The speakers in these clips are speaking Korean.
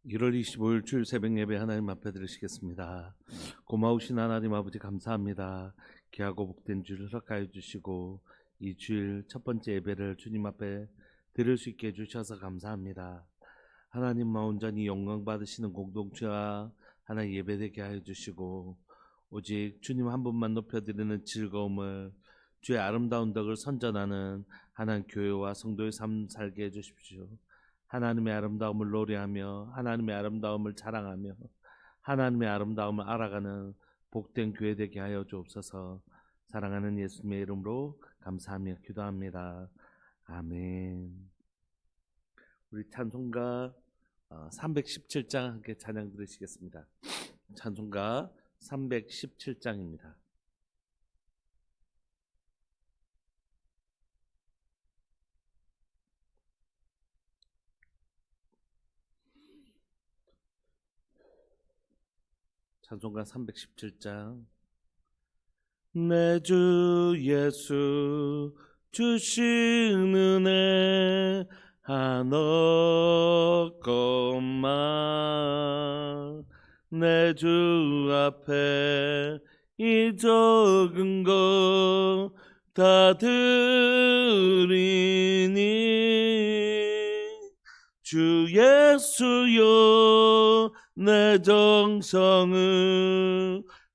1월 25일 주일 새벽 예배 하나님 앞에 드리시겠습니다. 고마우신 하나님 아버지 감사합니다. 귀하고 복된 주일 허락하여 주시고 이 주일 첫 번째 예배를 주님 앞에 드릴 수 있게 해주셔서 감사합니다. 하나님만 온전히 영광 받으시는 공동체와 하나 예배되게 하여 주시고 오직 주님 한 분만 높여드리는 즐거움을 주의 아름다운 덕을 선전하는 하나님 교회와 성도의 삶 살게 해주십시오. 하나님의 아름다움을 노래하며 하나님의 아름다움을 자랑하며 하나님의 아름다움을 알아가는 복된 교회 되게 하여 주옵소서. 사랑하는 예수님의 이름으로 감사하며 기도합니다. 아멘. 우리 찬송가 317장 함께 찬양 들으시겠습니다. 찬송가 317장입니다. 찬송가 317장. 내 주 예수 주신 은혜 한없건만 내 주 앞에 이 적은 것 다 드리니 주 예수여 내 정성을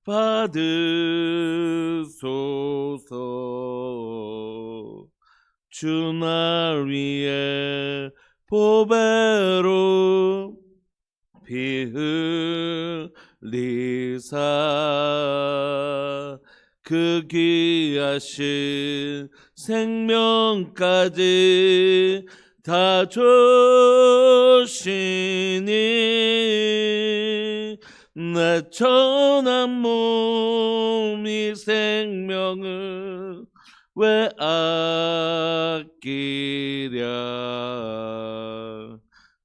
받으소서. 주 날 위해 보배로 피 흘리사 그 귀하신 생명까지 다 주시니 내 천한 몸이 생명을 왜 아끼랴.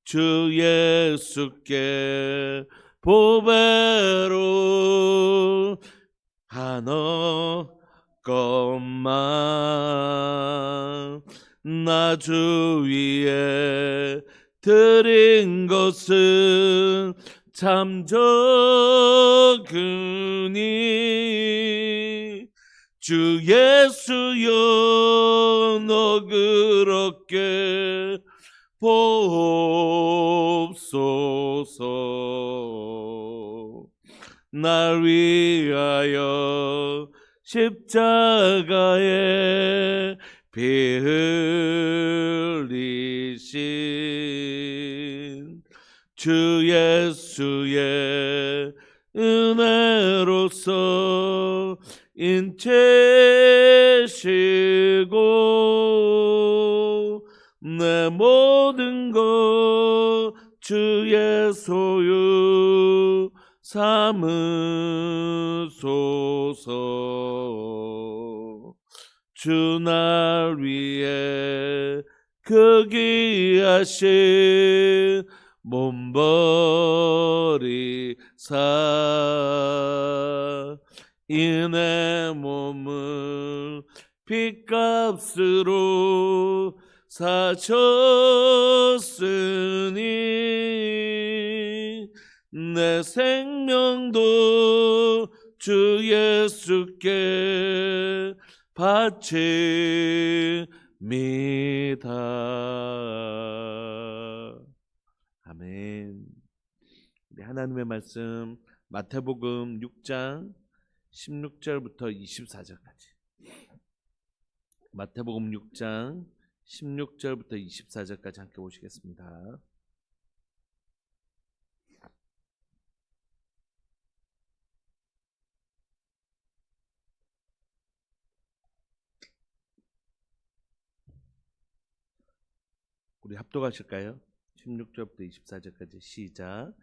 주 예수께 보배로 한없건만 나 주 위에 드린 것은 참 적으니 주 예수여 너그럽게 보옵소서. 날 위하여 십자가에 피 흘리신 주 예수의 은혜로서 인체시고 내 모든 것 주의 소유 삼으소서. 주 날 위해 그 귀하신 몸버리사 이 내 몸을 핏값으로 사셨으니 내 생명도 주 예수께 바칩니다. 아멘. 우리 하나님의 말씀 마태복음 6장 16절부터 24절까지. 마태복음 6장 16절부터 24절까지 함께 보시겠습니다. 우리 합독하실까요? 16절부터 24절까지 시작.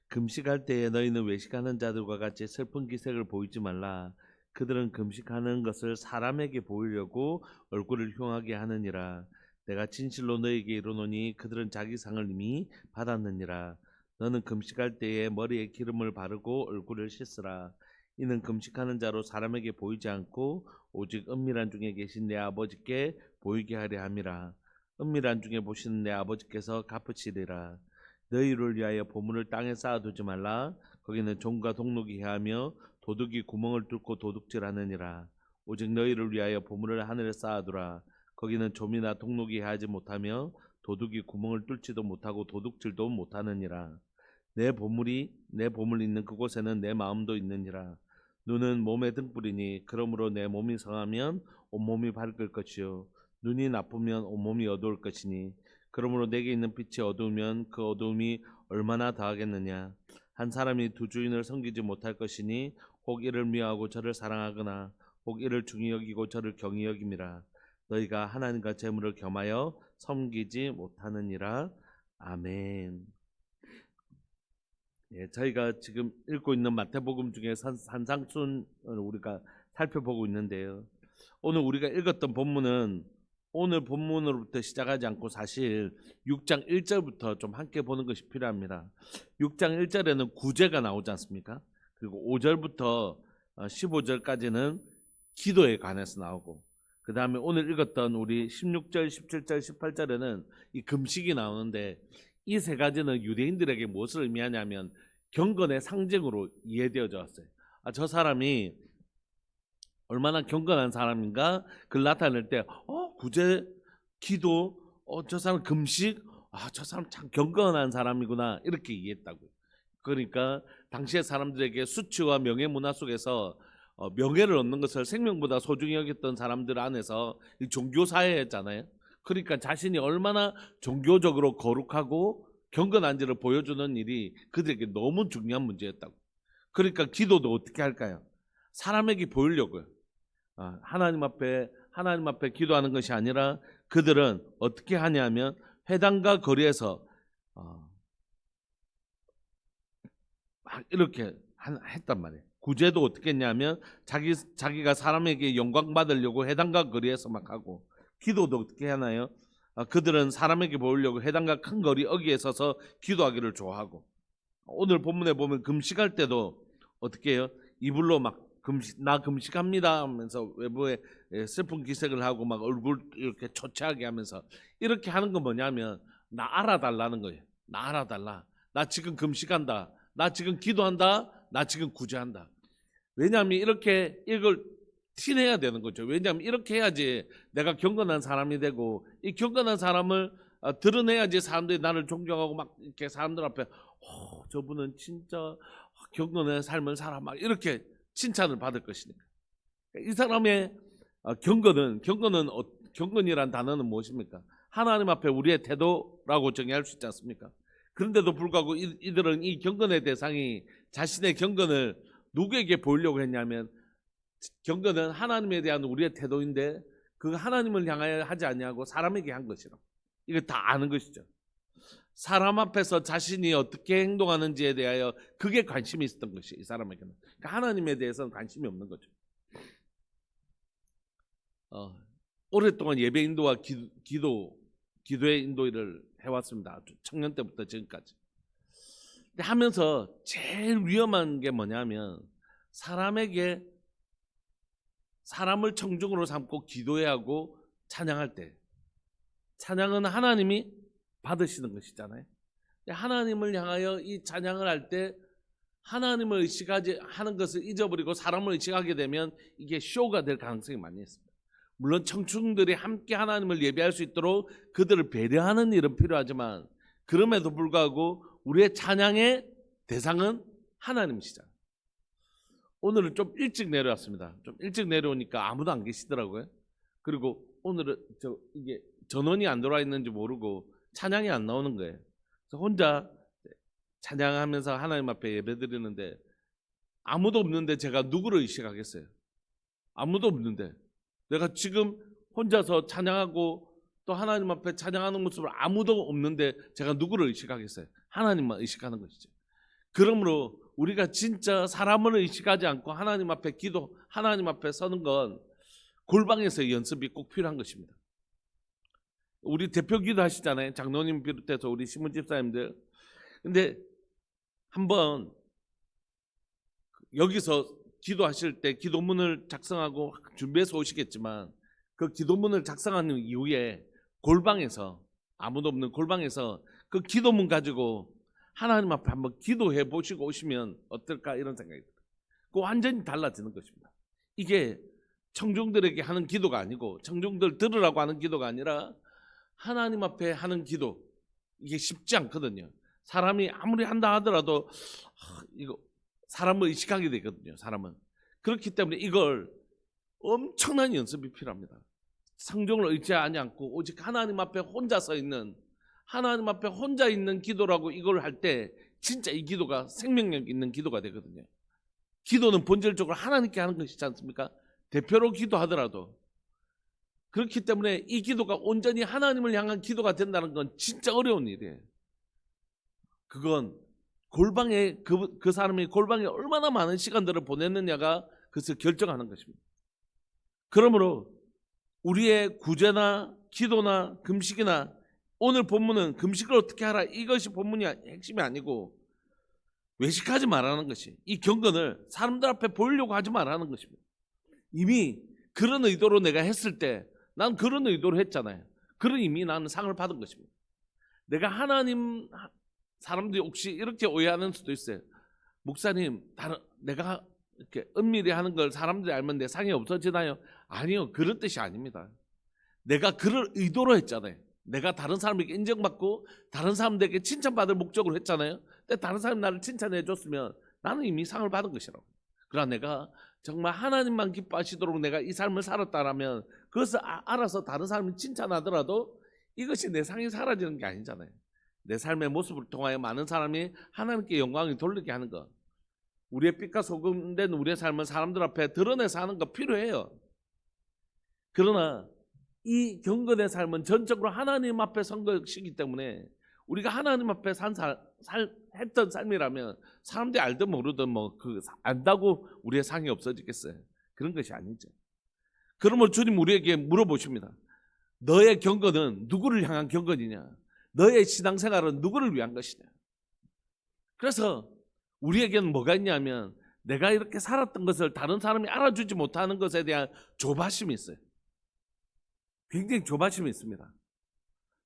금식할 때에 너희는 외식하는 자들과 같이 슬픈 기색을 보이지 말라. 그들은 금식하는 것을 사람에게 보이려고 얼굴을 흉하게 하느니라. 내가 진실로 너희에게 이르노니 그들은 자기 상을 이미 받았느니라. 너는 금식할 때에 머리에 기름을 바르고 얼굴을 씻으라. 이는 금식하는 자로 사람에게 보이지 않고 오직 은밀한 중에 계신 내 아버지께 보이게 하려 함이라. 은밀한 중에 보시는 내 아버지께서 갚으시리라. 너희를 위하여 보물을 땅에 쌓아두지 말라. 거기는 종과 동록이 해하며 도둑이 구멍을 뚫고 도둑질하느니라. 오직 너희를 위하여 보물을 하늘에 쌓아두라. 거기는 좀이나 동록이 해하지 못하며 도둑이 구멍을 뚫지도 못하고 도둑질도 못하느니라. 내 보물 있는 그곳에는 내 마음도 있느니라. 눈은 몸의 등불이니 그러므로 내 몸이 성하면 온몸이 밝을 것이요 눈이 나쁘면 온몸이 어두울 것이니 그러므로 내게 있는 빛이 어두우면 그 어두움이 얼마나 더하겠느냐. 한 사람이 두 주인을 섬기지 못할 것이니 혹 이를 미워하고 저를 사랑하거나 혹 이를 중히 여기고 저를 경히 여김이라. 너희가 하나님과 재물을 겸하여 섬기지 못하느니라. 아멘. 예, 저희가 지금 읽고 있는 마태복음 중에 산상순을 우리가 살펴보고 있는데요. 오늘 우리가 읽었던 본문은 오늘 본문으로부터 시작하지 않고 사실 6장 1절부터 좀 함께 보는 것이 필요합니다. 6장 1절에는 구제가 나오지 않습니까? 그리고 5절부터 15절까지는 기도에 관해서 나오고, 그 다음에 오늘 읽었던 우리 16절, 17절, 18절에는 이 금식이 나오는데, 이 세 가지는 유대인들에게 무엇을 의미하냐면 경건의 상징으로 이해되어져 왔어요. 저 사람이 얼마나 경건한 사람인가 그걸 나타낼 때 구제, 기도, 저 사람 금식, 저 사람 참 경건한 사람이구나 이렇게 이해했다고요. 그러니까 당시의 사람들에게 수치와 명예 문화 속에서 명예를 얻는 것을 생명보다 소중히 여겼던 사람들 안에서 종교 사회였잖아요. 그러니까 자신이 얼마나 종교적으로 거룩하고 경건한지를 보여주는 일이 그들에게 너무 중요한 문제였다고. 그러니까 기도도 어떻게 할까요? 사람에게 보이려고요. 하나님 앞에 기도하는 것이 아니라 그들은 어떻게 하냐면 회당과 거리에서 막 이렇게 했단 말이에요. 구제도 어떻게 했냐면 자기가 사람에게 영광 받으려고 회당과 거리에서 막 하고, 기도도 어떻게 하나요? 그들은 사람에게 보이려고 회당과 큰 거리 어귀에 서서 기도하기를 좋아하고, 오늘 본문에 보면 금식할 때도 어떻게 해요? 이불로 막 나 금식합니다 하면서 외부에 슬픈 기색을 하고 막 얼굴 이렇게 초췌하게 하면서 이렇게 하는 건 뭐냐면 나 알아달라는 거예요. 나 알아달라. 나 지금 금식한다. 나 지금 기도한다. 나 지금 구제한다. 왜냐하면 이렇게 이걸 티내야 되는 거죠. 왜냐하면 이렇게 해야지 내가 경건한 사람이 되고, 이 경건한 사람을 드러내야지 사람들이 나를 존경하고 막 이렇게 사람들 앞에 저분은 진짜 경건의 삶을 살아 막 이렇게 칭찬을 받을 것이니까. 이 사람의 경건이란 단어는 무엇입니까? 하나님 앞에 우리의 태도라고 정의할 수 있지 않습니까? 그런데도 불구하고 이들은 이 경건의 대상이 자신의 경건을 누구에게 보이려고 했냐면, 경건은 하나님에 대한 우리의 태도인데 그 하나님을 향하여 하지 아니하고 사람에게 한 것이라. 이거 다 아는 것이죠. 사람 앞에서 자신이 어떻게 행동하는지에 대하여 그게 관심이 있었던 것이 이 사람에게는. 그러니까 하나님에 대해서는 관심이 없는 거죠. 오랫동안 예배 인도와 기도의 인도를 해왔습니다. 청년 때부터 지금까지. 근데 하면서 제일 위험한 게 뭐냐면 사람을 청중으로 삼고 기도해야 하고 찬양할 때, 찬양은 하나님이 받으시는 것이잖아요. 하나님을 향하여 이 찬양을 할 때 하나님을 의식하지 하는 것을 잊어버리고 사람을 의식하게 되면 이게 쇼가 될 가능성이 많이 있습니다. 물론 청중들이 함께 하나님을 예배할 수 있도록 그들을 배려하는 일은 필요하지만, 그럼에도 불구하고 우리의 찬양의 대상은 하나님이시잖아요. 오늘은 좀 일찍 내려왔습니다. 좀 일찍 내려오니까 아무도 안 계시더라고요. 그리고 오늘은 이게 전원이 안 들어와 있는지 모르고 찬양이 안 나오는 거예요. 그래서 혼자 찬양하면서 하나님 앞에 예배드리는데 아무도 없는데 제가 누구를 의식하겠어요? 아무도 없는데 내가 지금 혼자서 찬양하고 또 하나님 앞에 찬양하는 모습을 아무도 없는데 제가 누구를 의식하겠어요? 하나님만 의식하는 것이죠. 그러므로 우리가 진짜 사람을 의식하지 않고 하나님 앞에 하나님 앞에 서는 건 골방에서의 연습이 꼭 필요한 것입니다. 우리 대표 기도하시잖아요. 장로님 비롯해서 우리 신문 집사님들. 근데 한번 여기서 기도하실 때 기도문을 작성하고 준비해서 오시겠지만, 그 기도문을 작성하는 이후에 골방에서, 아무도 없는 골방에서 그 기도문 가지고 하나님 앞에 한번 기도해 보시고 오시면 어떨까 이런 생각이 들어요. 그 완전히 달라지는 것입니다. 이게 청중들에게 하는 기도가 아니고 청중들 들으라고 하는 기도가 아니라 하나님 앞에 하는 기도, 이게 쉽지 않거든요. 사람이 아무리 한다 하더라도 이거 사람을 의식하게 되거든요. 사람은. 그렇기 때문에 이걸 엄청난 연습이 필요합니다. 성경을 의지하지 않고 오직 하나님 앞에 혼자 서 있는, 하나님 앞에 혼자 있는 기도라고 이걸 할 때 진짜 이 기도가 생명력 있는 기도가 되거든요. 기도는 본질적으로 하나님께 하는 것이지 않습니까? 대표로 기도하더라도. 그렇기 때문에 이 기도가 온전히 하나님을 향한 기도가 된다는 건 진짜 어려운 일이에요. 그건 골방에 그 사람이 골방에 얼마나 많은 시간들을 보냈느냐가 그것을 결정하는 것입니다. 그러므로 우리의 구제나 기도나 금식이나 오늘 본문은 금식을 어떻게 하라 이것이 본문이 핵심이 아니고 외식하지 말라는 것이, 이 경건을 사람들 앞에 보이려고 하지 말라는 것입니다. 이미 그런 의도로 내가 했을 때 난 그런 의도로 했잖아요. 그런 이미 나는 상을 받은 것입니다. 내가 하나님, 사람들이 혹시 이렇게 오해하는 수도 있어요. 목사님, 내가 이렇게 은밀히 하는 걸 사람들이 알면 내 상이 없어지나요? 아니요, 그런 뜻이 아닙니다. 내가 그럴 의도로 했잖아요. 내가 다른 사람에게 인정받고 다른 사람들에게 칭찬받을 목적으로 했잖아요. 근데 다른 사람이 나를 칭찬해 줬으면 나는 이미 상을 받은 것이라고. 그러나 내가 정말 하나님만 기뻐하시도록 내가 이 삶을 살았다라면 그것을 알아서 다른 사람이 칭찬하더라도 이것이 내 상이 사라지는 게 아니잖아요. 내 삶의 모습을 통하여 많은 사람이 하나님께 영광을 돌리게 하는 것, 우리의 빛과 소금된 우리의 삶을 사람들 앞에 드러내서 하는 거 필요해요. 그러나 이 경건의 삶은 전적으로 하나님 앞에 선 것이기 때문에 우리가 하나님 앞에 했던 삶이라면 사람들이 알든 모르든 안다고 우리의 상이 없어지겠어요? 그런 것이 아니죠. 그러므로 주님 우리에게 물어보십니다. 너의 경건은 누구를 향한 경건이냐? 너의 신앙생활은 누구를 위한 것이냐? 그래서 우리에게는 뭐가 있냐면 내가 이렇게 살았던 것을 다른 사람이 알아주지 못하는 것에 대한 조바심이 있어요. 굉장히 조바심이 있습니다.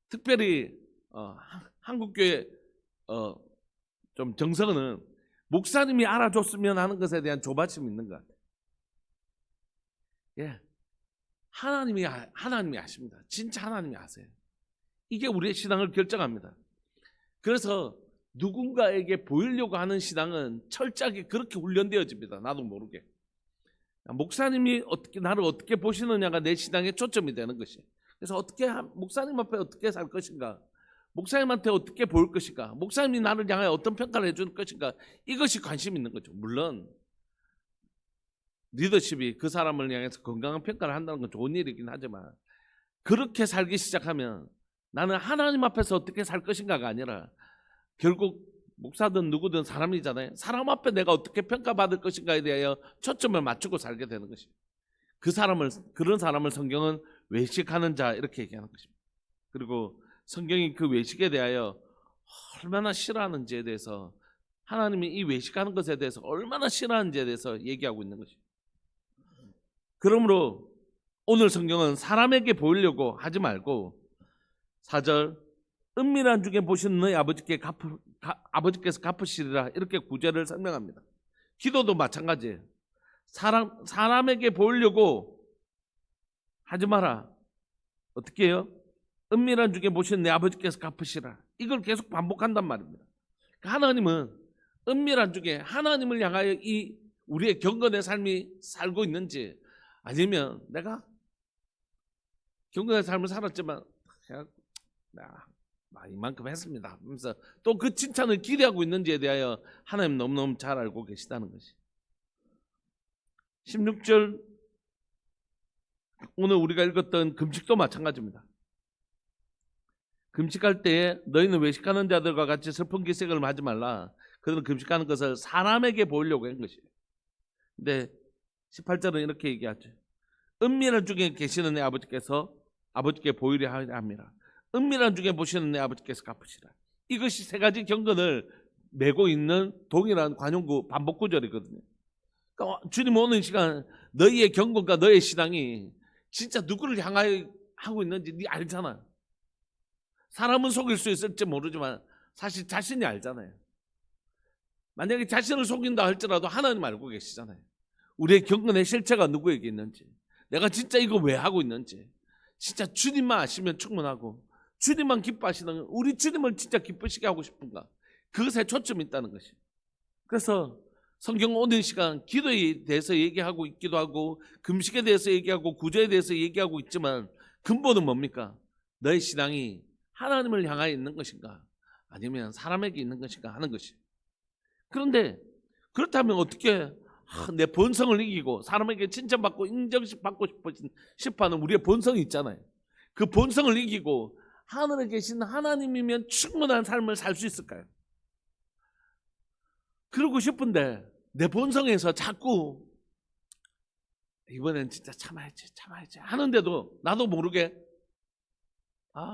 특별히 한국교회 좀 정서는 목사님이 알아줬으면 하는 것에 대한 조바심이 있는 것 같아요. 예, 하나님이 아십니다. 진짜 하나님이 아세요. 이게 우리의 신앙을 결정합니다. 그래서 누군가에게 보이려고 하는 신앙은 철저하게 그렇게 훈련되어집니다. 나도 모르게. 목사님이 나를 어떻게 보시느냐가 내 신앙의 초점이 되는 것이. 그래서 목사님 앞에 어떻게 살 것인가, 목사님한테 어떻게 보일 것인가, 목사님이 나를 향하여 어떤 평가를 해줄 것인가, 이것이 관심 있는 거죠. 물론 리더십이 그 사람을 향해서 건강한 평가를 한다는 건 좋은 일이긴 하지만 그렇게 살기 시작하면 나는 하나님 앞에서 어떻게 살 것인가가 아니라 결국 목사든 누구든 사람이잖아요. 사람 앞에 내가 어떻게 평가받을 것인가에 대하여 초점을 맞추고 살게 되는 것입니다. 그런 사람을 성경은 외식하는 자 이렇게 얘기하는 것입니다. 그리고 성경이 그 외식에 대하여 얼마나 싫어하는지에 대해서, 하나님이 이 외식하는 것에 대해서 얼마나 싫어하는지에 대해서 얘기하고 있는 것입니다. 그러므로 오늘 성경은 사람에게 보이려고 하지 말고 4절 은밀한 중에 보시는 너희 아버지께서 갚으시리라 이렇게 구절을 설명합니다. 기도도 마찬가지예요. 사람에게 보이려고 하지 마라. 어떻게 해요? 은밀한 중에 보시는 내 아버지께서 갚으시라. 이걸 계속 반복한단 말입니다. 하나님은 은밀한 중에 하나님을 향하여 이 우리의 경건의 삶이 살고 있는지, 아니면 내가 경건의 삶을 살았지만 이만큼 했습니다 하면서 또 그 칭찬을 기대하고 있는지에 대하여 하나님 너무너무 잘 알고 계시다는 것이. 16절 오늘 우리가 읽었던 금식도 마찬가지입니다. 금식할 때에 너희는 외식하는 자들과 같이 슬픈 기색을 하지 말라. 그들은 금식하는 것을 사람에게 보이려고 한 것이에요. 근데 18절은 이렇게 얘기하죠. 은밀한 중에 계시는 내 아버지께 보이려 함이라. 은밀한 중에 보시는 내 아버지께서 갚으시라. 이것이 세 가지 경건을 메고 있는 동일한 관용구 반복 구절이거든요. 그러니까 주님 오는 시간 너희의 경건과 너희의 신앙이 진짜 누구를 향하여 하고 있는지 네 알잖아. 사람은 속일 수 있을지 모르지만 사실 자신이 알잖아요. 만약에 자신을 속인다 할지라도 하나님 알고 계시잖아요. 우리의 경건의 실체가 누구에게 있는지, 내가 진짜 이거 왜 하고 있는지 진짜 주님만 아시면 충분하고, 주님만 기뻐하시는, 우리 주님을 진짜 기쁘시게 하고 싶은가, 그것에 초점이 있다는 것이. 그래서 성경 오늘 시간 기도에 대해서 얘기하고 있기도 하고, 금식에 대해서 얘기하고, 구제에 대해서 얘기하고 있지만 근본은 뭡니까? 너의 신앙이 하나님을 향하여 있는 것인가, 아니면 사람에게 있는 것인가 하는 것이. 그런데 그렇다면 어떻게 내 본성을 이기고 사람에게 칭찬받고 인정받고 싶어하는 우리의 본성이 있잖아요. 그 본성을 이기고 하늘에 계신 하나님이면 충분한 삶을 살 수 있을까요? 그러고 싶은데 내 본성에서 자꾸 이번엔 진짜 참아야지 하는데도 나도 모르게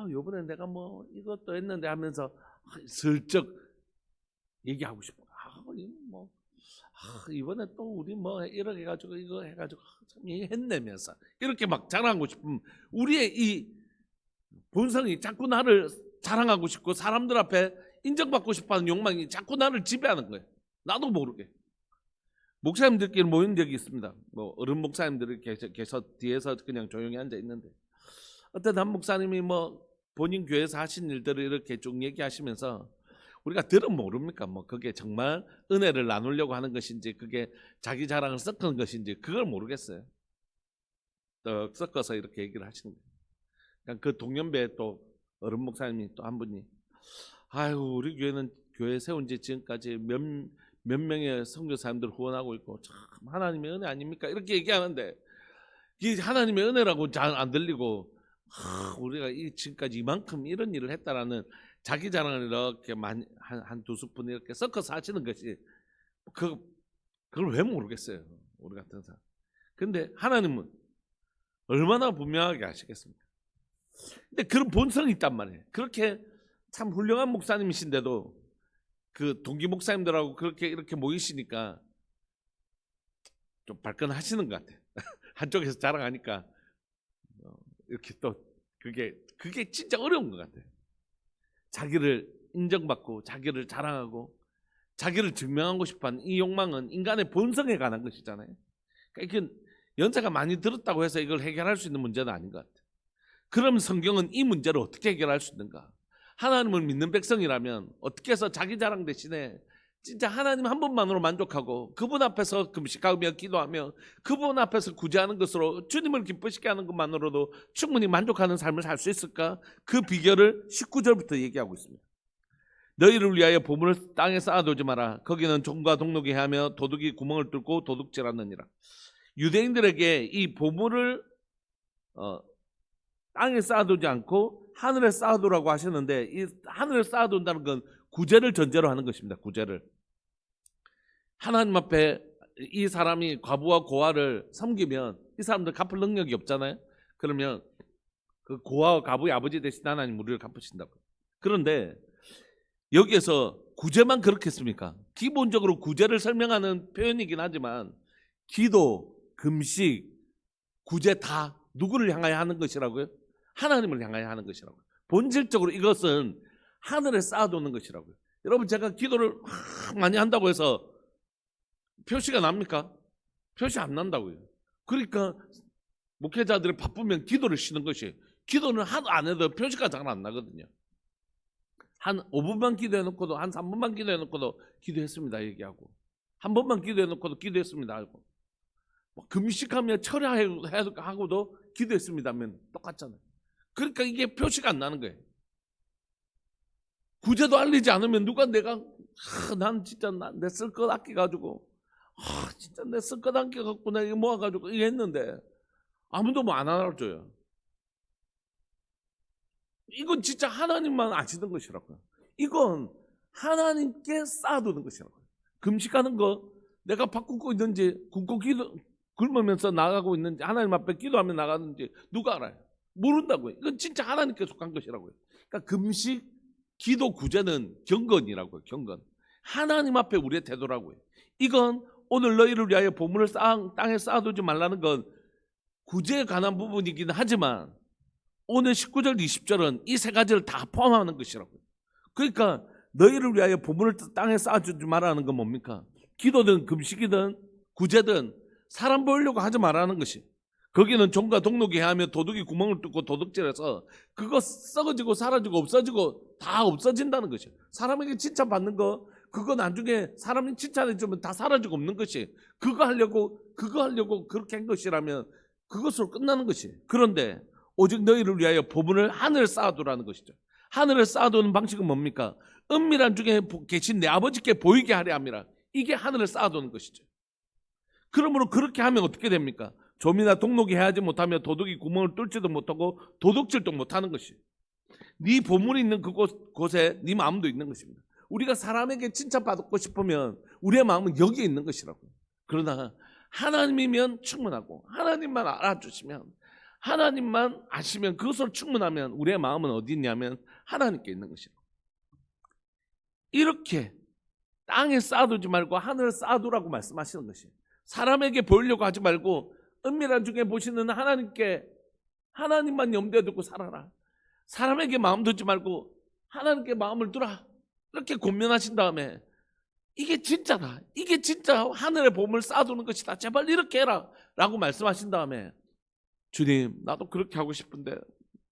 이번엔 내가 뭐 이것도 했는데 하면서 슬쩍 얘기하고 싶어. 이번에 또 우리 뭐 이렇게 해가지고 이거 해가지고 참 했내면서 이렇게 막 자랑하고 싶은 우리의 이 본성이 자꾸 나를 자랑하고 싶고 사람들 앞에 인정받고 싶어하는 욕망이 자꾸 나를 지배하는 거예요. 나도 모르게. 목사님들끼리 모인 적이 있습니다. 뭐 어른 목사님들이 계셔 뒤에서 그냥 조용히 앉아 있는데, 어떤 한 목사님이 뭐 본인 교회에서 하신 일들을 이렇게 쭉 얘기하시면서 우리가 들으면 모릅니까? 뭐 그게 정말 은혜를 나누려고 하는 것인지, 그게 자기 자랑을 섞은 것인지 그걸 모르겠어요. 떡 섞어서 이렇게 얘기를 하시는 거예요. 그러니까 그 동년배 또 어른 목사님이 또 한 분이, 우리 교회는 교회 세운 지 지금까지 몇 명의 선교사님들 후원하고 있고 참 하나님의 은혜 아닙니까? 이렇게 얘기하는데, 이게 하나님의 은혜라고 잘 안 들리고, 우리가 지금까지 이만큼 이런 일을 했다라는 자기 자랑을 이렇게 한 두 스푼 이렇게 섞어서 하시는 것이, 그걸 왜 모르겠어요, 우리 같은 사람. 근데 하나님은 얼마나 분명하게 아시겠습니까? 근데 그런 본성이 있단 말이에요. 그렇게 참 훌륭한 목사님이신데도 그 동기 목사님들하고 그렇게 이렇게 모이시니까 좀 발끈하시는 것 같아요. 한쪽에서 자랑하니까 이렇게 또 그게 진짜 어려운 것 같아요. 자기를 인정받고 자기를 자랑하고 자기를 증명하고 싶어하는 이 욕망은 인간의 본성에 관한 것이잖아요. 그러니까 이게 연세가 많이 들었다고 해서 이걸 해결할 수 있는 문제는 아닌 것 같아요. 그럼 성경은 이 문제를 어떻게 해결할 수 있는가? 하나님을 믿는 백성이라면 어떻게 해서 자기 자랑 대신에 진짜 하나님 한 분만으로 만족하고 그분 앞에서 금식하며 기도하며 그분 앞에서 구제하는 것으로 주님을 기쁘시게 하는 것만으로도 충분히 만족하는 삶을 살 수 있을까? 그 비결을 19절부터 얘기하고 있습니다. 너희를 위하여 보물을 땅에 쌓아두지 마라. 거기는 종과 동록이 하며 도둑이 구멍을 뚫고 도둑질하느니라. 유대인들에게 이 보물을 땅에 쌓아두지 않고 하늘에 쌓아두라고 하셨는데, 이 하늘에 쌓아둔다는 건 구제를 전제로 하는 것입니다. 구제를. 하나님 앞에 이 사람이 과부와 고아를 섬기면 이 사람들 갚을 능력이 없잖아요. 그러면 그 고아와 과부의 아버지 되신 하나님 우리를 갚으신다고. 그런데 여기에서 구제만 그렇겠습니까? 기본적으로 구제를 설명하는 표현이긴 하지만 기도, 금식, 구제 다 누구를 향하여 하는 것이라고요? 하나님을 향하여 하는 것이라고요. 본질적으로 이것은 하늘에 쌓아두는 것이라고요. 여러분, 제가 기도를 많이 한다고 해서 표시가 납니까? 표시 안 난다고요. 그러니까 목회자들이 바쁘면 기도를 쉬는 것이, 기도는 하도 안 해도 표시가 잘 안 나거든요. 한 5분만 기도해놓고도, 한 3분만 기도해놓고도 기도했습니다 얘기하고, 한 번만 기도해놓고도 기도했습니다 하고, 금식하며 철야하고도 기도했습니다 하면 똑같잖아요. 그러니까 이게 표시가 안 나는 거예요. 구제도 알리지 않으면 누가 난 진짜 내 쓸 것 아껴가지고 진짜 내 쓸 것 아껴갖고 내가 모아가지고 이거 했는데 아무도 뭐 안 알아줘요. 이건 진짜 하나님만 아시는 것이라고요. 이건 하나님께 쌓아두는 것이라고요. 금식하는 거 내가 바꾸고 있는지, 굶고 굶으면서 나가고 있는지, 하나님 앞에 기도하며 나가는지 누가 알아요? 모른다고요. 이건 진짜 하나님께 속한 것이라고요. 그러니까 금식, 기도, 구제는 경건이라고요. 경건. 하나님 앞에 우리의 태도라고요. 이건 오늘 너희를 위하여 보물을 땅에 쌓아두지 말라는 건 구제에 관한 부분이긴 하지만 오늘 19절 20절은 이 세 가지를 다 포함하는 것이라고요. 그러니까 너희를 위하여 보물을 땅에 쌓아주지 말라는 건 뭡니까? 기도든 금식이든 구제든 사람 보이려고 하지 말라는 것이. 거기는 종과 동록이 하며 도둑이 구멍을 뚫고 도둑질해서 그거 썩어지고 사라지고 없어지고 다 없어진다는 것이. 사람에게 칭찬받는 거 그거 나중에 사람이 칭찬해주면 다 사라지고 없는 것이. 그거 하려고 그렇게 한 것이라면 그것으로 끝나는 것이. 그런데 오직 너희를 위하여 보물을 하늘에 쌓아두라는 것이죠. 하늘에 쌓아두는 방식은 뭡니까? 은밀한 중에 계신 내 아버지께 보이게 하려 함이라. 이게 하늘에 쌓아두는 것이죠. 그러므로 그렇게 하면 어떻게 됩니까? 좀이나 동록이 해하지 못하며 도둑이 구멍을 뚫지도 못하고 도둑질도 못하는 것이. 네 보물이 있는 그곳에 네 마음도 있는 것입니다. 우리가 사람에게 칭찬받고 싶으면 우리의 마음은 여기에 있는 것이라고. 그러나 하나님이면 충분하고 하나님만 알아주시면 하나님만 아시면 그것으로 충분하면 우리의 마음은 어디 있냐면 하나님께 있는 것이라고. 이렇게 땅에 쌓아두지 말고 하늘에 쌓아두라고 말씀하시는 것이. 사람에게 보이려고 하지 말고 은밀한 중에 보시는 하나님께 하나님만 염두에 두고 살아라. 사람에게 마음 두지 말고 하나님께 마음을 두라. 이렇게 권면하신 다음에 이게 진짜다. 이게 진짜 하늘의 보물 쌓아두는 것이다. 제발 이렇게 해라 라고 말씀하신 다음에 주님 나도 그렇게 하고 싶은데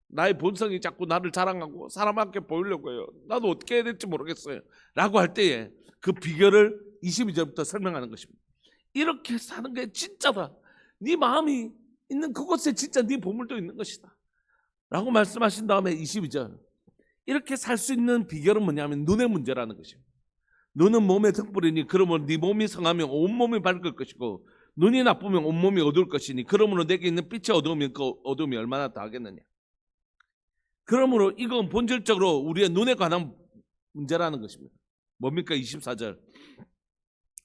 나의 본성이 자꾸 나를 자랑하고 사람한테 보이려고 해요. 나도 어떻게 해야 될지 모르겠어요 라고 할 때에 그 비결을 22절부터 설명하는 것입니다. 이렇게 사는 게 진짜다. 네 마음이 있는 그곳에 진짜 네 보물도 있는 것이다 라고 말씀하신 다음에 22절 이렇게 살 수 있는 비결은 뭐냐면 눈의 문제라는 것입니다. 눈은 몸의 등불이니 그러므로 네 몸이 성하면 온몸이 밝을 것이고 눈이 나쁘면 온몸이 어두울 것이니 그러므로 내게 있는 빛이 어두우면 그 어두움이 얼마나 더하겠느냐. 그러므로 이건 본질적으로 우리의 눈에 관한 문제라는 것입니다. 뭡니까? 24절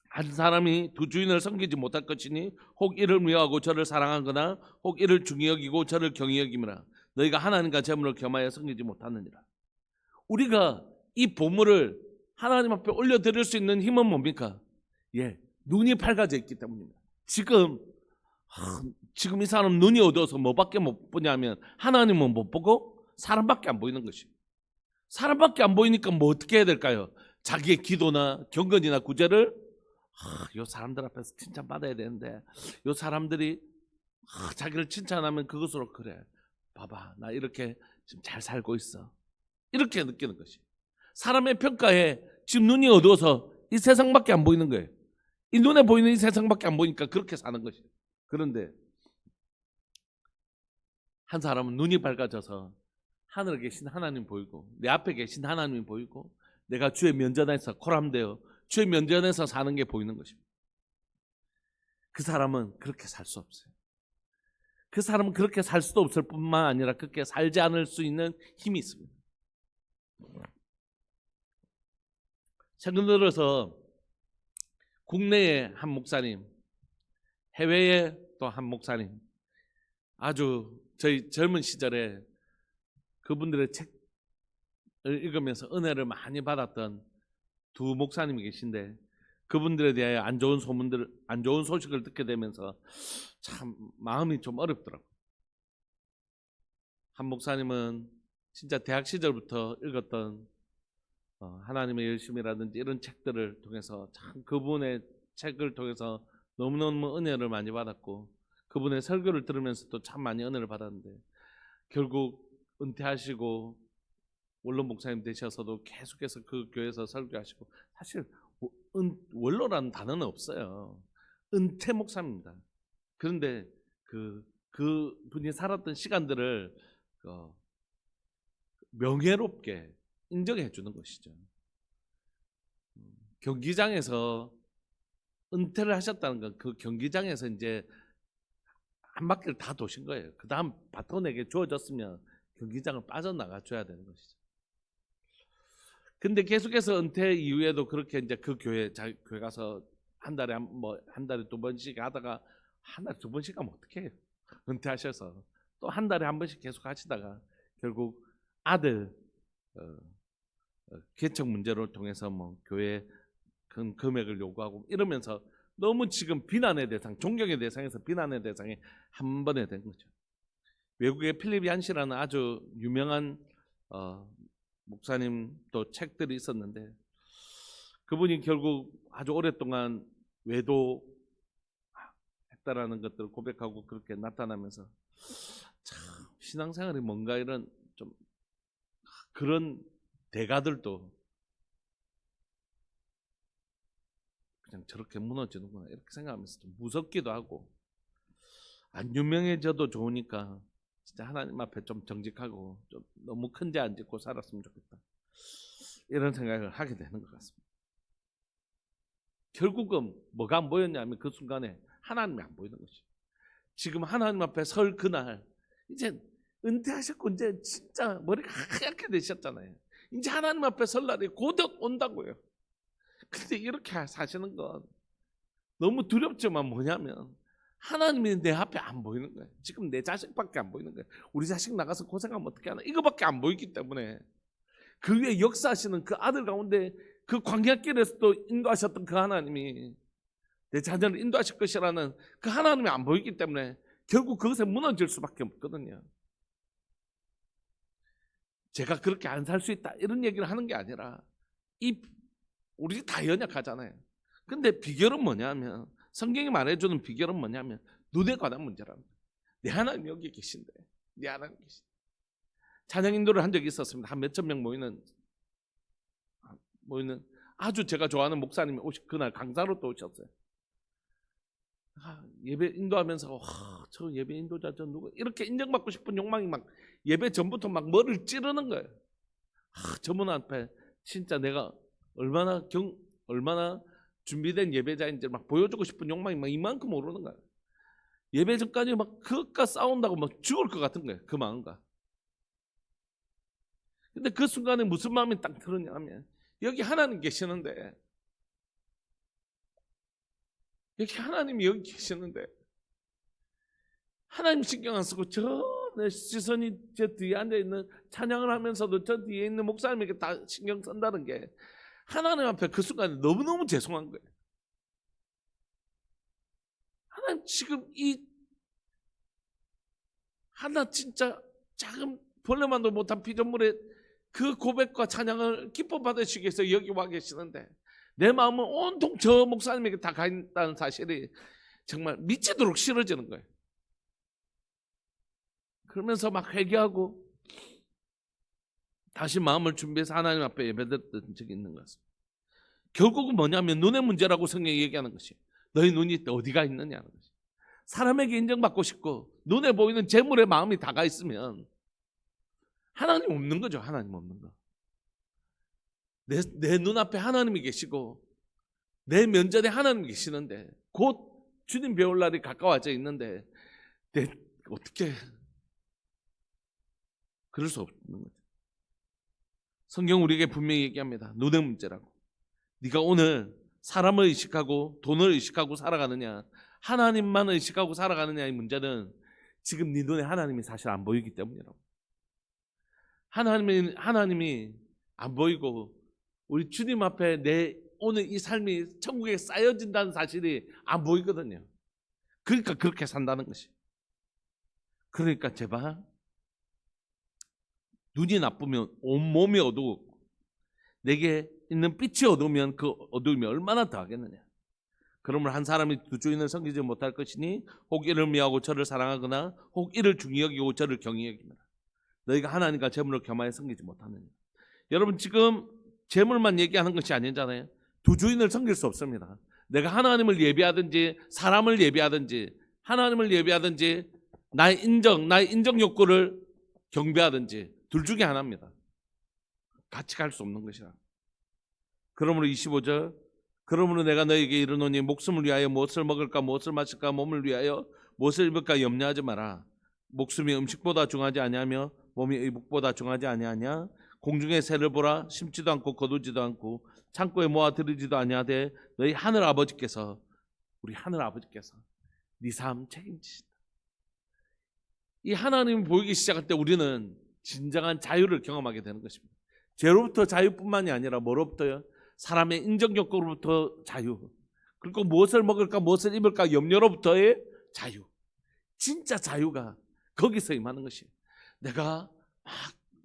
한 사람이 두 주인을 섬기지 못할 것이니 혹 이를 미워하고 저를 사랑하거나 혹 이를 중히 여기고 저를 경히 여김이라. 너희가 하나님과 재물을 겸하여 섬기지 못하느니라. 우리가 이 보물을 하나님 앞에 올려드릴 수 있는 힘은 뭡니까? 눈이 밝아져 있기 때문입니다. 지금 이 사람 눈이 어두워서 뭐밖에 못 보냐면 하나님은 못 보고 사람밖에 안 보이는 것이. 사람밖에 안 보이니까 뭐 어떻게 해야 될까요? 자기의 기도나 경건이나 구제를 요 사람들 앞에서 칭찬받아야 되는데 요 사람들이 자기를 칭찬하면 그것으로 그래 봐봐 나 이렇게 지금 잘 살고 있어 이렇게 느끼는 것이. 사람의 평가에 지금 눈이 어두워서 이 세상밖에 안 보이는 거예요. 이 눈에 보이는 이 세상밖에 안 보이니까 그렇게 사는 것이. 그런데 한 사람은 눈이 밝아져서 하늘에 계신 하나님 보이고 내 앞에 계신 하나님이 보이고 내가 주의 면전에서 코람되어 주의 면전에서 사는 게 보이는 것입니다. 그 사람은 그렇게 살 수 없어요. 그 사람은 그렇게 살 수도 없을 뿐만 아니라 그렇게 살지 않을 수 있는 힘이 있습니다. 최근 들어서 국내의 한 목사님, 해외의 또 한 목사님, 아주 저희 젊은 시절에 그분들의 책을 읽으면서 은혜를 많이 받았던 두 목사님이 계신데 그분들에 대하여 안 좋은 소식을 듣게 되면서 참 마음이 좀 어렵더라고요. 한 목사님은 진짜 대학 시절부터 읽었던 하나님의 열심이라든지 이런 책들을 통해서 참 그분의 책을 통해서 너무너무 은혜를 많이 받았고 그분의 설교를 들으면서도 참 많이 은혜를 받았는데 결국 은퇴하시고 원로 목사님 되셔서도 계속해서 그 교회에서 설교하시고 사실 원로라는 단어는 없어요. 은퇴 목사입니다. 그런데 그 분이 살았던 시간들을 명예롭게 인정해 주는 것이죠. 경기장에서 은퇴를 하셨다는 건 그 경기장에서 이제 한 바퀴를 다 도신 거예요. 그 다음 바톤에게 주어졌으면 경기장을 빠져나가 줘야 되는 것이죠. 근데 계속해서 은퇴 이후에도 그렇게 이제 그 교회 가서 한 달에 두 번씩 하다가 한 달에 두 번씩 하면 어떻게 해요? 은퇴하셔서 또 한 달에 한 번씩 계속 하시다가 결국 아들 개척 문제를 통해서 교회 큰 금액을 요구하고 이러면서 너무 지금 비난의 대상, 존경의 대상에서 비난의 대상에 한 번에 된 거죠. 외국의 필립 얀시라는 아주 유명한 목사님 또 책들이 있었는데 그분이 결국 아주 오랫동안 외도했다라는 것들을 고백하고 그렇게 나타나면서 참 신앙생활이 뭔가 이런 좀 그런 대가들도 그냥 저렇게 무너지는구나 이렇게 생각하면서 좀 무섭기도 하고 안 유명해져도 좋으니까 진짜 하나님 앞에 좀 정직하고 좀 너무 큰 죄 안 짓고 살았으면 좋겠다 이런 생각을 하게 되는 것 같습니다. 결국은 뭐가 안 보였냐면 그 순간에 하나님이 안 보이는 것이. 지금 하나님 앞에 설 그날 이제 은퇴하셨고 이제 진짜 머리가 하얗게 되셨잖아요. 이제 하나님 앞에 설 날이 곧 온다고요. 근데 이렇게 사시는 건 너무 두렵지만 뭐냐면 하나님이 내 앞에 안 보이는 거예요. 지금 내 자식밖에 안 보이는 거예요. 우리 자식 나가서 고생하면 어떻게 하나 이거밖에 안 보이기 때문에 그 위에 역사하시는 그 아들 가운데 그 광야길에서 또 인도하셨던 그 하나님이 내 자녀를 인도하실 것이라는 그 하나님이 안 보이기 때문에 결국 그것에 무너질 수밖에 없거든요. 제가 그렇게 안 살 수 있다 이런 얘기를 하는 게 아니라 우리 다 연약하잖아요. 근데 비결은 뭐냐면 성경이 말해주는 비결은 뭐냐면 눈에 관한 문제랍니다. 내 하나님 여기 계신데 내 하나님 계신데 찬양 인도를 한 적이 있었습니다. 한 몇천 명 모이는 아주 제가 좋아하는 목사님이 그날 강사로 또 오셨어요. 예배 인도하면서 저 예배 인도자 저 누구 이렇게 인정받고 싶은 욕망이 막 예배 전부터 막 머리를 찌르는 거예요. 저분 앞에 진짜 내가 얼마나 준비된 예배자인지 막 보여주고 싶은 욕망이 막 이만큼 오르는 거예요. 예배 전까지 막 그것과 싸운다고 막 죽을 것 같은 거예요. 그 마음과. 근데 그 순간에 무슨 마음이 딱 들었냐면 여기 하나님 계시는데 여기 하나님이 여기 계시는데 하나님 신경 안 쓰고 내 시선이 저 뒤에 앉아있는 찬양을 하면서도 저 뒤에 있는 목사님에게 다 신경 쓴다는 게 하나님 앞에 그 순간에 너무너무 죄송한 거예요. 하나님 지금 하나 진짜 작은 벌레만도 못한 피조물의 그 고백과 찬양을 기뻐 받으시기 위해서 여기 와 계시는데 내 마음은 온통 저 목사님에게 다 가 있다는 사실이 정말 미치도록 싫어지는 거예요. 그러면서 막 회개하고 다시 마음을 준비해서 하나님 앞에 예배드렸던 적이 있는 것 같습니다. 결국은 뭐냐면 눈의 문제라고 성경이 얘기하는 것이 너희 눈이 어디가 있느냐는 것이. 사람에게 인정받고 싶고 눈에 보이는 재물에 마음이 다가 있으면 하나님 없는 거죠. 하나님 없는 거. 내 눈앞에 하나님이 계시고 내 면전에 하나님이 계시는데 곧 주님 배울 날이 가까워져 있는데 어떻게 그럴 수 없는 거죠. 성경 우리에게 분명히 얘기합니다. 눈의 문제라고. 네가 오늘 사람을 의식하고 돈을 의식하고 살아가느냐 하나님만 의식하고 살아가느냐의 문제는 지금 네 눈에 하나님이 사실 안 보이기 때문이라고. 하나님이 안 보이고 우리 주님 앞에 내 오늘 이 삶이 천국에 쌓여진다는 사실이 안 보이거든요. 그러니까 그렇게 산다는 것이. 그러니까 제발 눈이 나쁘면 온몸이 어두워 내게 있는 빛이 어두우면 그 어두움이 얼마나 더하겠느냐. 그러므로 한 사람이 두 주인을 섬기지 못할 것이니 혹 이를 미워하고 저를 사랑하거나 혹 이를 중히 여기고 저를 경히 여깁니다. 너희가 하나님과 재물을 겸하여 섬기지 못하느냐. 여러분 지금 재물만 얘기하는 것이 아니잖아요. 두 주인을 섬길 수 없습니다. 내가 하나님을 예배하든지 사람을 예배하든지 하나님을 예배하든지 나의 인정 욕구를 경배하든지 둘 중에 하나입니다. 같이 갈 수 없는 것이라. 그러므로 25절 그러므로 내가 너에게 이르노니 목숨을 위하여 무엇을 먹을까 무엇을 마실까 몸을 위하여 무엇을 입을까 염려하지 마라. 목숨이 음식보다 중하지 아니하며 몸이 의복보다 중하지 아니하냐. 공중의 새를 보라. 심지도 않고 거두지도 않고 창고에 모아 들이지도 아니하되 너희 하늘 아버지께서 우리 하늘 아버지께서 네 삶 책임지신다. 이 하나님이 보이기 시작할 때 우리는 진정한 자유를 경험하게 되는 것입니다. 죄로부터 자유뿐만이 아니라 뭐로부터요? 사람의 인정욕구로부터 자유, 그리고 무엇을 먹을까 무엇을 입을까 염려로부터의 자유. 진짜 자유가 거기서 임하는 것이에요. 내가 막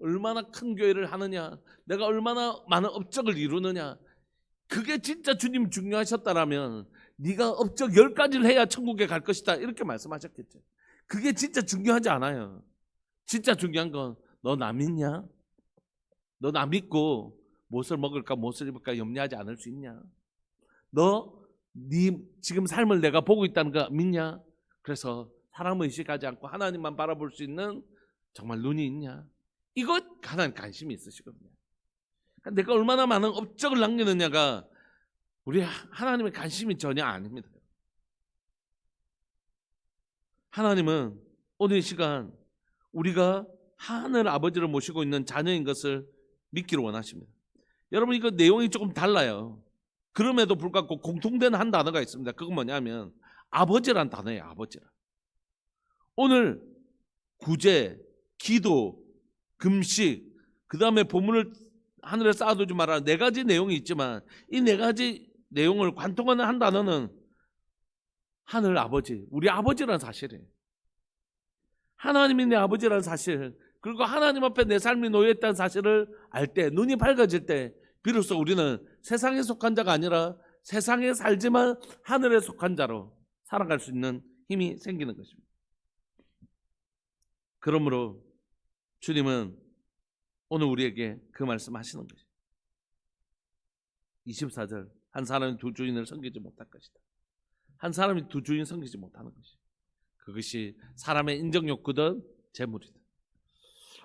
얼마나 큰 교회를 하느냐, 내가 얼마나 많은 업적을 이루느냐, 그게 진짜 주님 중요하셨다라면 네가 업적 10가지를 해야 천국에 갈 것이다 이렇게 말씀하셨겠죠. 그게 진짜 중요하지 않아요. 진짜 중요한 건 너 나 믿냐? 너 나 믿고 무엇을 먹을까 무엇을 입을까 염려하지 않을 수 있냐? 네 지금 삶을 내가 보고 있다는 거 믿냐? 그래서 사람 의식하지 않고 하나님만 바라볼 수 있는 정말 눈이 있냐? 이것 하나님 관심이 있으시거든요. 내가 얼마나 많은 업적을 남기느냐가 우리 하나님의 관심이 전혀 아닙니다. 하나님은 오늘 이 시간 우리가 하늘 아버지를 모시고 있는 자녀인 것을 믿기를 원하십니다. 여러분 이거 내용이 조금 달라요. 그럼에도 불구하고 공통된 한 단어가 있습니다. 그건 뭐냐면 아버지란 단어예요. 아버지란. 오늘 구제, 기도, 금식, 그 다음에 보물을 하늘에 쌓아두지 마라. 4가지 내용이 있지만 이 4가지 내용을 관통하는 한 단어는 하늘 아버지, 우리 아버지라는 사실이에요. 하나님이 내 아버지라는 사실, 그리고 하나님 앞에 내 삶이 놓여있다는 사실을 알 때, 눈이 밝아질 때 비로소 우리는 세상에 속한 자가 아니라 세상에 살지만 하늘에 속한 자로 살아갈 수 있는 힘이 생기는 것입니다. 그러므로 주님은 오늘 우리에게 그 말씀하시는 것입니다. 24절, 한 사람이 두 주인을 섬기지 못할 것이다. 한 사람이 두 주인 섬기지 못하는 것이다. 그것이 사람의 인정욕구든 재물이든.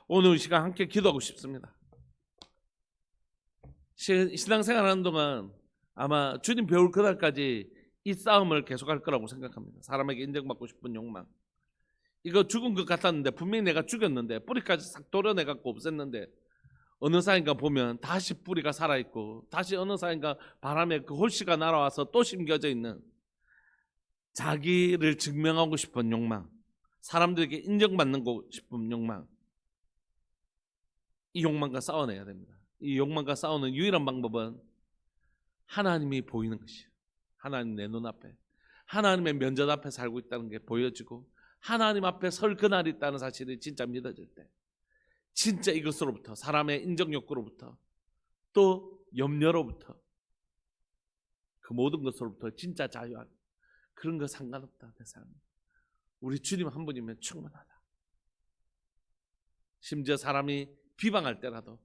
오늘 이 시간 함께 기도하고 싶습니다. 신앙생활하는 동안 아마 주님 배울 그날까지 이 싸움을 계속할 거라고 생각합니다. 사람에게 인정받고 싶은 욕망. 이거 죽은 것 같았는데 분명히 내가 죽였는데 뿌리까지 싹 도려내갖고 없앴는데 어느 사이인가 보면 다시 뿌리가 살아있고 다시 어느 사이인가 바람에 그 홀씨가 날아와서 또 심겨져 있는 자기를 증명하고 싶은 욕망, 사람들에게 인정받는 싶은 욕망, 이 욕망과 싸워내야 됩니다. 이 욕망과 싸우는 유일한 방법은 하나님이 보이는 것이에요. 하나님 내 눈앞에, 하나님의 면전 앞에 살고 있다는 게 보여지고 하나님 앞에 설 그날이 있다는 사실이 진짜 믿어질 때 진짜 이것으로부터, 사람의 인정욕구로부터 또 염려로부터 그 모든 것으로부터 진짜 자유한, 그런 거 상관없다. 내 삶, 우리 주님 한 분이면 충분하다. 심지어 사람이 비방할 때라도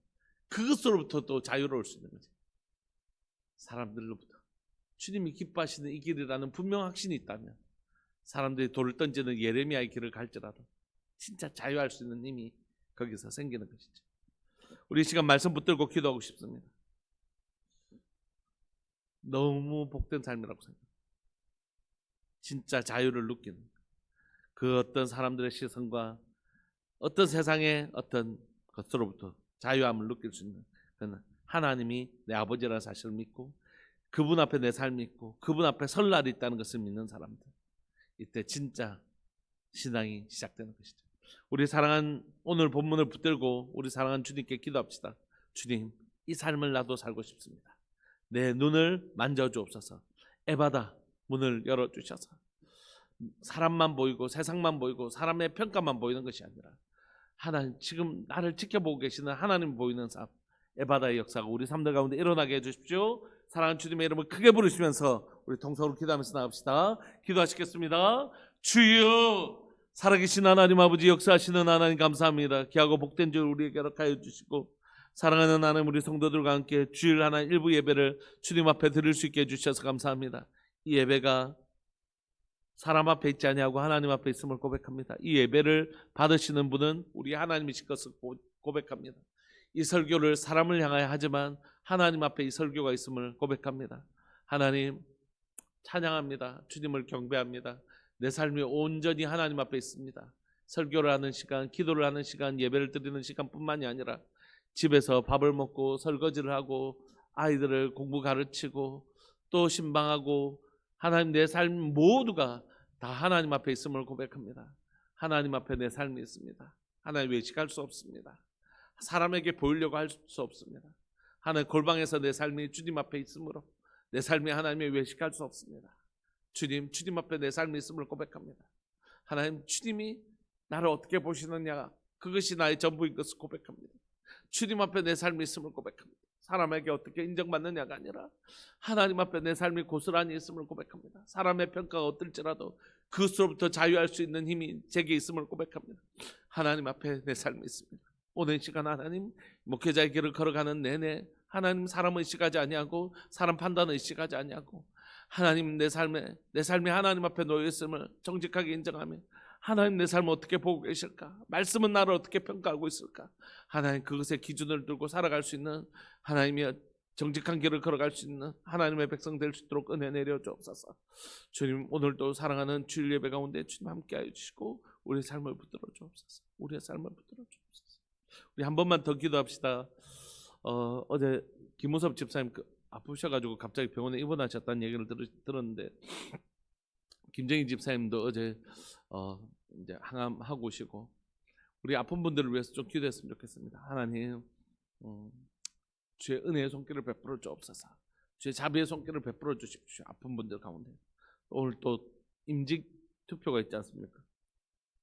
그것으로부터 또 자유로울 수 있는 거지. 사람들로부터 주님이 기뻐하시는 이 길이라는 분명 확신이 있다면 사람들이 돌을 던지는 예레미야의 길을 갈지라도 진짜 자유할 수 있는 힘이 거기서 생기는 것이죠. 우리 이 시간 말씀 붙들고 기도하고 싶습니다. 너무 복된 삶이라고 생각합니다. 진짜 자유를 느끼는 그 어떤 사람들의 시선과 어떤 세상의 어떤 것으로부터 자유함을 느낄 수 있는 그는 하나님이 내 아버지라는 사실을 믿고 그분 앞에 내 삶이 있고 그분 앞에 설 날이 있다는 것을 믿는 사람들, 이때 진짜 신앙이 시작되는 것이죠. 우리 사랑한 오늘 본문을 붙들고 우리 사랑한 주님께 기도합시다. 주님, 이 삶을 나도 살고 싶습니다. 내 눈을 만져주옵소서. 에바다 문을 열어주셔서 사람만 보이고 세상만 보이고 사람의 평가만 보이는 것이 아니라 하나님, 지금 나를 지켜보고 계시는 하나님 보이는 삶, 에바다의 역사가 우리 삶들 가운데 일어나게 해주십시오. 사랑하는 주님의 이름을 크게 부르시면서 우리 통성으로 기도하면서 나갑시다. 기도하시겠습니다. 주여, 살아계신 하나님 아버지, 역사하시는 하나님 감사합니다. 귀하고 복된 줄 우리에게 허락하여 주시고 사랑하는 하나님, 우리 성도들과 함께 주일 하나 일부 예배를 주님 앞에 드릴 수 있게 해주셔서 감사합니다. 이 예배가 사람 앞에 있지 아니하고 하나님 앞에 있음을 고백합니다. 이 예배를 받으시는 분은 우리 하나님이실 것을 고백합니다. 이 설교를 사람을 향하여 하지만 하나님 앞에 이 설교가 있음을 고백합니다. 하나님 찬양합니다. 주님을 경배합니다. 내 삶이 온전히 하나님 앞에 있습니다. 설교를 하는 시간, 기도를 하는 시간, 예배를 드리는 시간뿐만이 아니라 집에서 밥을 먹고 설거지를 하고 아이들을 공부 가르치고 또 신방하고 하나님 내 삶 모두가 다 하나님 앞에 있음을 고백합니다. 하나님 앞에 내 삶이 있습니다. 하나님 외식할 수 없습니다. 사람에게 보이려고 할 수 없습니다. 하나님 골방에서 내 삶이 주님 앞에 있으므로 내 삶이 하나님의 외식할 수 없습니다. 주님 앞에 내 삶이 있음을 고백합니다. 하나님, 주님이 나를 어떻게 보시느냐 그것이 나의 전부인 것을 고백합니다. 주님 앞에 내 삶이 있음을 고백합니다. 사람에게 어떻게 인정받느냐가 아니라 하나님 앞에 내 삶이 고스란히 있음을 고백합니다. 사람의 평가가 어떨지라도 그것으로부터 자유할 수 있는 힘이 제게 있음을 고백합니다. 하나님 앞에 내 삶이 있습니다. 오늘 시간 하나님, 목회자의 길을 걸어가는 내내 하나님 사람 의식하지 아니하고 사람 판단 의식하지 아니하고 하나님 내 삶이 하나님 앞에 놓여 있음을 정직하게 인정하며 하나님 내 삶을 어떻게 보고 계실까? 말씀은 나를 어떻게 평가하고 있을까? 하나님 그것의 기준을 들고 살아갈 수 있는 하나님의 정직한 길을 걸어갈 수 있는 하나님의 백성 될 수 있도록 은혜 내려 주옵소서. 주님 오늘도 사랑하는 주일 예배 가운데 주님 함께하여 주시고 우리의 삶을 붙들어 주옵소서. 우리의 삶을 붙들어 주옵소서. 우리 한 번만 더 기도합시다. 어제 김우섭 집사님 아프셔가지고 갑자기 병원에 입원하셨다는 얘기를 들었는데 김정희 집사님도 어제 이제 항암하고 오시고 우리 아픈 분들을 위해서 좀 기도했으면 좋겠습니다. 하나님 주의 은혜의 손길을 베풀어 주옵소서. 주의 자비의 손길을 베풀어 주십시오. 아픈 분들 가운데 오늘 또 임직 투표가 있지 않습니까?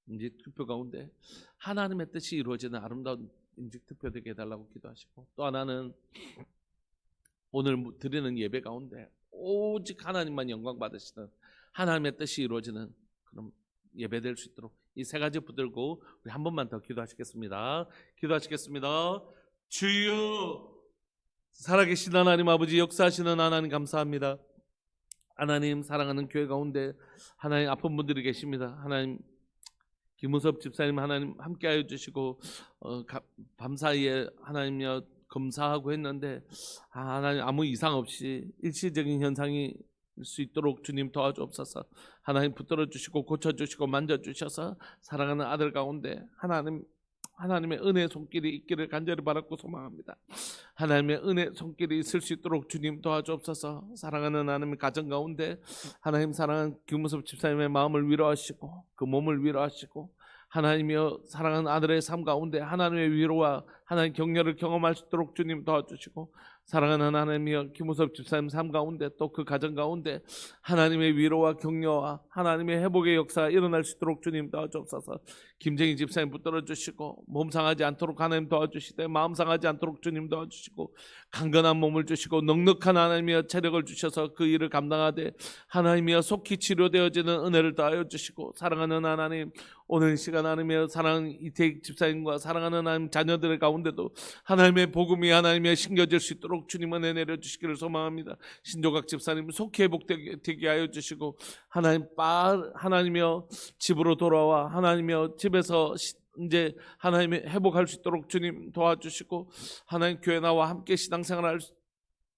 임직 투표 가운데 하나님의 뜻이 이루어지는 아름다운 임직 투표 되게 해달라고 기도하시고 또 하나는 오늘 드리는 예배 가운데 오직 하나님만 영광 받으시는 하나님의 뜻이 이루어지는 그런 예배 될 수 있도록 이 세 가지 붙들고 우리 한 번만 더 기도하시겠습니다. 기도하시겠습니다. 주여 살아계신 하나님 아버지 역사하시는 하나님 감사합니다. 하나님 사랑하는 교회 가운데 하나님 아픈 분들이 계십니다. 하나님 김우섭 집사님 하나님 함께하여 주시고 밤사이에 하나님여 검사하고 했는데 하나님 아무 이상 없이 일시적인 현상이 수 있도록 주님 도와주옵소서. 하나님 붙들어 주시고 고쳐 주시고 만져 주셔서 사랑하는 아들 가운데 하나님의 은혜의 손길이 있기를 간절히 바라고 소망합니다. 하나님의 은혜 손길이 있을 수 있도록 주님 도와주옵소서. 사랑하는 하나님의 가정 가운데 하나님 사랑하는 김우섭 집사님의 마음을 위로하시고 그 몸을 위로하시고 하나님이여 사랑하는 아들의 삶 가운데 하나님의 위로와 하나님 격려를 경험할 수 있도록 주님 도와주시고 사랑하는 하나님이여 김우섭 집사님 삶 가운데 또 그 가정 가운데 하나님의 위로와 격려와 하나님의 회복의 역사가 일어날 수 있도록 주님 도와주옵소서. 김정희 집사님 붙들어 주시고 몸 상하지 않도록 하나님 도와주시되 마음 상하지 않도록 주님 도와주시고 강건한 몸을 주시고 넉넉한 하나님이여 체력을 주셔서 그 일을 감당하되 하나님이여 속히 치료되어지는 은혜를 더하여 주시고 사랑하는 하나님 오늘 시간 하나님의 사랑하는 이태익 집사님과 사랑하는 하나님 자녀들 가운데도 하나님의 복음이 하나님의 심겨질 수 있도록 주님 은혜 내려주시기를 소망합니다. 신조각 집사님 속히 회복되게 하여 주시고 하나님이여 집으로 돌아와 하나님이여 집에서 이제 하나님이 회복할 수 있도록 주님 도와주시고 하나님 교회 나와 함께 신앙생활을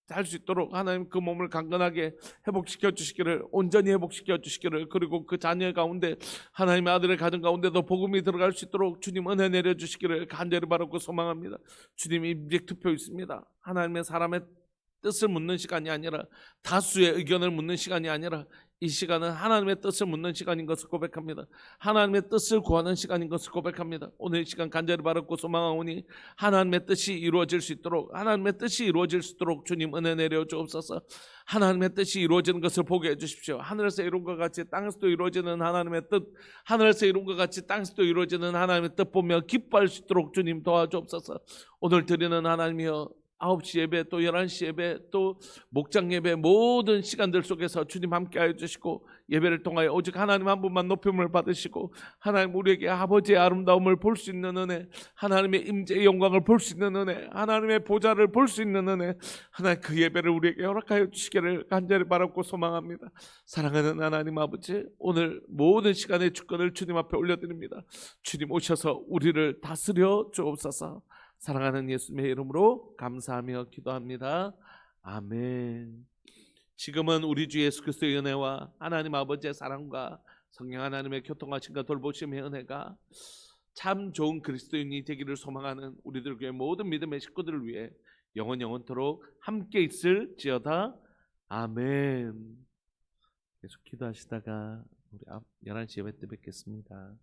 할 수 있도록 하나님 그 몸을 강건하게 회복시켜 주시기를 온전히 회복시켜 주시기를 그리고 그 자녀 가운데 하나님의 아들의 가정 가운데도 복음이 들어갈 수 있도록 주님 은혜 내려 주시기를 간절히 바라고 소망합니다. 주님 임직 투표 있습니다. 하나님의 사람의 뜻을 묻는 시간이 아니라 다수의 의견을 묻는 시간이 아니라 이 시간은 하나님의 뜻을 묻는 시간인 것을 고백합니다. 하나님의 뜻을 구하는 시간인 것을 고백합니다. 오늘 이 시간 간절히 바라고 소망하오니 하나님의 뜻이 이루어질 수 있도록 하나님의 뜻이 이루어질 수 있도록 주님 은혜 내려 주옵소서. 하나님의 뜻이 이루어지는 것을 보게 해주십시오. 하늘에서 이룬 것 같이 땅에서도 이루어지는 하나님의 뜻 하늘에서 이룬 것 같이 땅에서도 이루어지는 하나님의 뜻 보며 기뻐할 수 있도록 주님 도와주옵소서. 오늘 드리는 하나님이여 9시 예배 또 11시 예배 또 목장 예배 모든 시간들 속에서 주님 함께하여 주시고 예배를 통하여 오직 하나님 한 분만 높임을 받으시고 하나님 우리에게 아버지의 아름다움을 볼 수 있는 은혜 하나님의 임재의 영광을 볼 수 있는 은혜 하나님의 보좌를 볼 수 있는 은혜 하나님 그 예배를 우리에게 허락하여 주시기를 간절히 바라고 소망합니다. 사랑하는 하나님 아버지 오늘 모든 시간의 주권을 주님 앞에 올려드립니다. 주님 오셔서 우리를 다스려 주옵소서. 사랑하는 예수님의 이름으로 감사하며 기도합니다. 아멘. 지금은 우리 주 예수 그리스도의 은혜와 하나님 아버지의 사랑과 성령 하나님의 교통하심과 돌보심의 은혜가 참 좋은 그리스도인이 되기를 소망하는 우리들 교회 모든 믿음의 식구들을 위해 영원토록 함께 있을지어다. 아멘. 계속 기도하시다가 우리 11시 예배 때 뵙겠습니다.